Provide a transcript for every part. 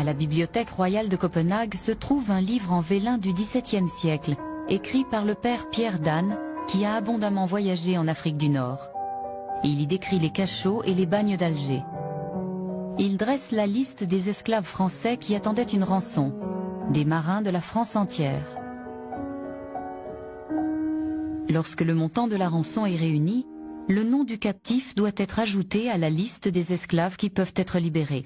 la Bibliothèque royale de Copenhague se trouve un livre en vélin du XVIIe siècle, écrit par le père Pierre Danes, qui a abondamment voyagé en Afrique du Nord. Il y décrit les cachots et les bagnes d'Alger. Il dresse la liste des esclaves français qui attendaient une rançon, des marins de la France entière. Lorsque le montant de la rançon est réuni, le nom du captif doit être ajouté à la liste des esclaves qui peuvent être libérés.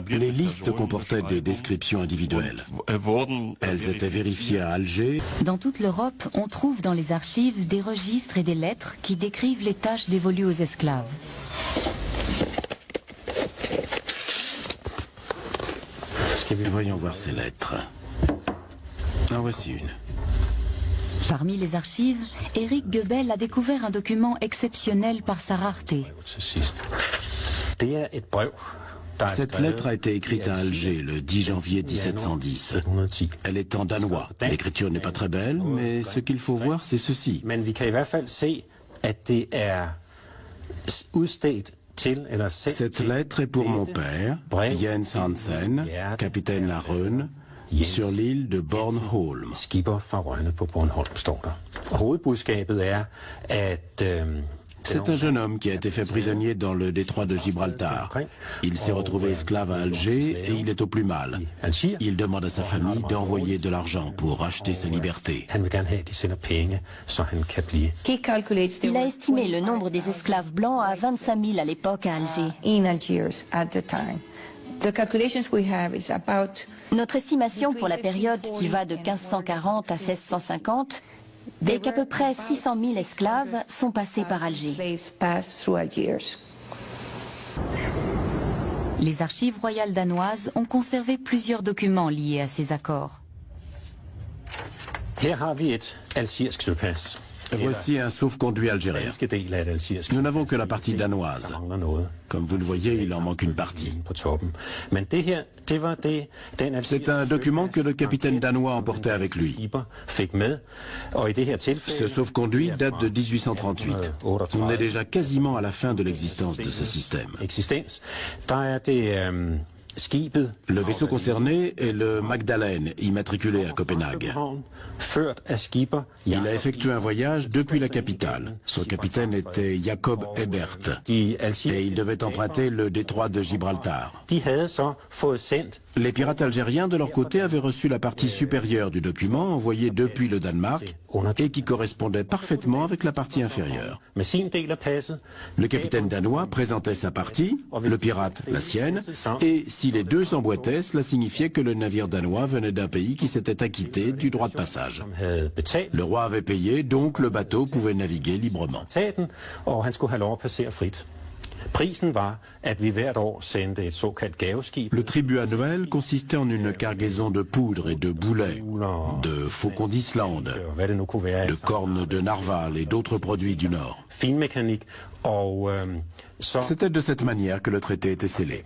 Les listes comportaient des descriptions individuelles. Elles étaient vérifiées à Alger. Dans toute l'Europe, on trouve dans les archives des registres et des lettres qui décrivent les tâches dévolues aux esclaves. Voyons voir ces lettres. En voici une. Parmi les archives, Éric Goebel a découvert un document exceptionnel par sa rareté. Cette lettre a été écrite à Alger le 10 janvier 1710. Elle est en danois. L'écriture n'est pas très belle, mais ce qu'il faut voir, c'est ceci. Cette lettre est pour mon père, Jens Hansen, capitaine La Rhône, sur l'île de Bornholm. C'est un jeune homme qui a été fait prisonnier dans le détroit de Gibraltar. Il s'est retrouvé esclave à Alger et il est au plus mal. Il demande à sa famille d'envoyer de l'argent pour racheter sa liberté. Il a estimé le nombre des esclaves blancs à 25 000 à l'époque à Alger. Notre estimation pour la période qui va de 1540 à 1650 est qu'à peu près 600 000 esclaves sont passés par Alger. Les archives royales danoises ont conservé plusieurs documents liés à ces accords. Voici un sauf-conduit algérien. Nous n'avons que la partie danoise. Comme vous le voyez, il en manque une partie. C'est un document que le capitaine danois emportait avec lui. Ce sauf-conduit date de 1838. On est déjà quasiment à la fin de l'existence de ce système. Le vaisseau concerné est le Magdalene, immatriculé à Copenhague. Il a effectué un voyage depuis la capitale. Son capitaine était Jacob Ebert et il devait emprunter le détroit de Gibraltar. Les pirates algériens, de leur côté, avaient reçu la partie supérieure du document envoyé depuis le Danemark et qui correspondait parfaitement avec la partie inférieure. Le capitaine danois présentait sa partie, le pirate la sienne, et si les deux s'emboîtaient, cela signifiait que le navire danois venait d'un pays qui s'était acquitté du droit de passage. Le roi avait payé, donc le bateau pouvait naviguer librement. Le tribut annuel consistait en une cargaison de poudre et de boulets, de faucons d'Islande, de cornes de narval et d'autres produits du Nord. C'était de cette manière que le traité était scellé.